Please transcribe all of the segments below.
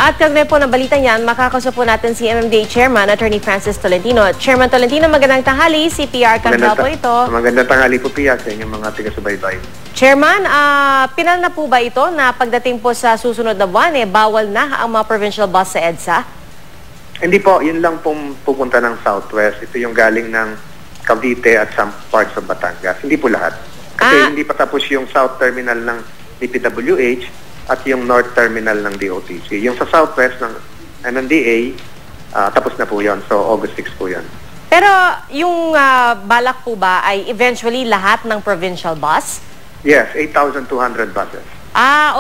At kaugnay po ng balita niyan, makakausap po natin si MMDA Chairman, Attorney Francis Tolentino. Chairman Tolentino, magandang tanghali. CPR Canada po ito. Magandang tanghali po, Pia, sa inyong mga taga-subaybay. Chairman, pinal na po ba ito na pagdating po sa susunod na buwan, bawal na ang mga provincial bus sa EDSA? Hindi po, yun lang pong pupunta ng Southwest. Ito yung galing ng Cavite at some parts of Batangas. Hindi po lahat. Kasi hindi pa tapos yung South Terminal ng DPWH at yung North Terminal ng DOTC. Yung sa Southwest ng MMDA, tapos na po yun. So, August 6 po yun. Pero yung balak po ba ay eventually lahat ng provincial bus? Yes, 8,200 buses.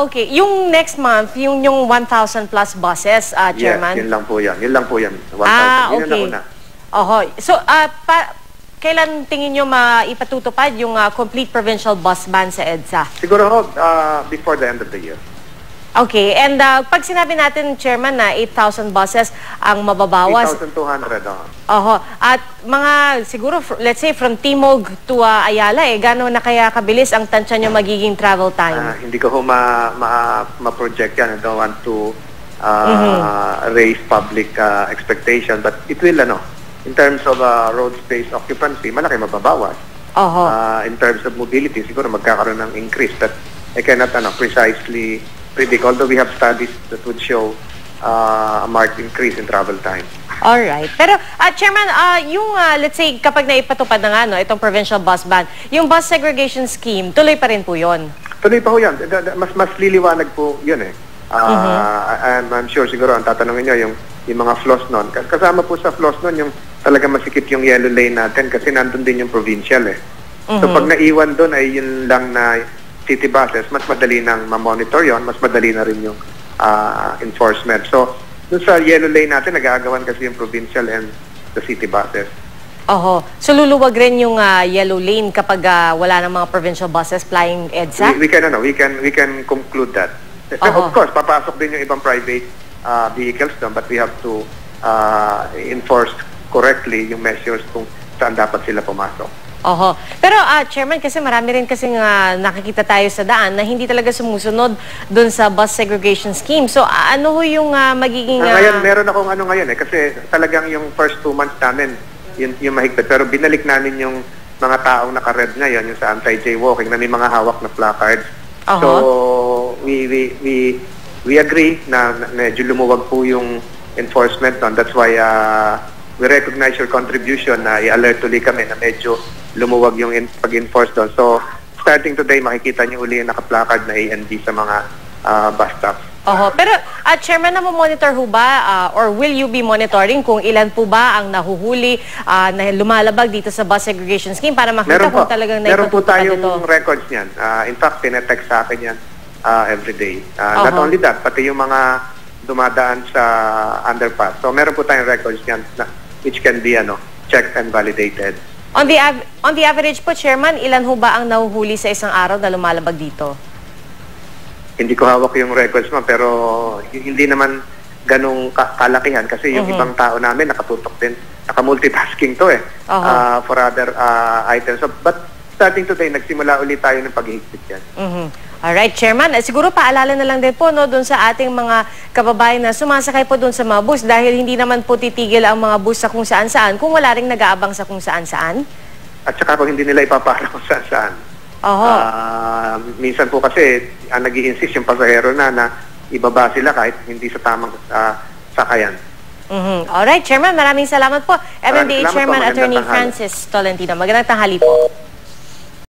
Okay. Yung next month, yung 1,000 plus buses, Chairman? Yes, yun lang po yan. Yun lang po yan. 1,000. Okay. Yun na una. So, kailan tingin nyo maipatutupad yung complete provincial bus ban sa EDSA? Siguro before the end of the year. Okay. And pag sinabi natin, Chairman, na 8,000 buses ang mababawas. 8,200. At mga, siguro, let's say, from Timog to Ayala, gano'n na kaya kabilis ang tansya nyo magiging travel time? Hindi ko ma-project yan. I don't want to raise public expectation. But it will, in terms of road space occupancy, malaki mababawas. In terms of mobility, siguro magkakaroon ng increase that I cannot precisely predict, although we have studies that would show a marked increase in travel time. Alright. Pero, Chairman, yung, let's say, kapag naipatupad na nga, itong provincial bus ban, yung bus segregation scheme, tuloy pa rin po yun? Tuloy pa po yan. Mas liliwanag po yun I'm sure siguro ang tatanungin nyo yung mga flaws nun. Kasama po sa flaws nun yung talaga masikip yung yellow lane natin kasi nandun din yung provincial So pag naiwan dun ay yun lang na city buses, mas madali nang ma-monitor yon, mas madali na rin yung enforcement. So, dun sa yellow lane natin, nag-aagawan kasi yung provincial and the city buses. So, luluwag rin yung yellow lane kapag wala ng mga provincial buses flying EDSA? We can conclude that. Of course, papasok din yung ibang private vehicles doon, but we have to enforce correctly yung measures kung saan dapat sila pumasok. Pero Chairman, kasi marami rin kasi nakikita tayo sa daan na hindi talaga sumusunod dun sa bus segregation scheme. So ano ho yung magiging... Ngayon, meron akong ngayon kasi talagang yung first 2 months namin, yung mahigpit. Pero binalik namin yung mga taong naka-red ngayon, yung sa anti-jaywalking, na may mga hawak na placards. So we agree na medyo lumuwag po yung enforcement doon. That's why we recognize your contribution na i-alert tuloy kami na medyo lumuwag yung pag-enforce doon. So, starting today, makikita niyo uli yung naka-placard na AND sa mga bus stops. Pero, Chairman, monitor ho ba or will you be monitoring kung ilan po ba ang nahuhuli na lumalabag dito sa bus segregation scheme para makita kung talagang meron po naipatutupad ito? tayong records niyan. In fact, tinetext sa akin yan every day. Not only that, pati yung mga dumadaan sa underpass. So, meron po tayong records niyan which can be checked and validated. On the average po, Chairman, ilan ho ba ang nahuhuli sa isang araw na lumalabag dito? Hindi ko hawak yung records mo, pero hindi naman ganong kalakihan kasi yung ibang tao namin nakatutok din, naka-multitasking to for other items. But starting today, nagsimula ulit tayo ng paghihigpit yan. Alright, Chairman. Siguro paalala na lang din po doon sa ating mga kababayan na sumasakay po doon sa mga bus dahil hindi naman po titigil ang mga bus sa kung saan-saan kung wala ring nag-aabang sa kung saan-saan. At saka kung hindi nila ipapala kung saan-saan. Minsan po kasi nag-i-insist yung pasahero na ibaba sila kahit hindi sa tamang sakayan. Alright, Chairman. Maraming salamat po. MMDA Chairman Attorney Francis Tolentino. Magandang tanghali po.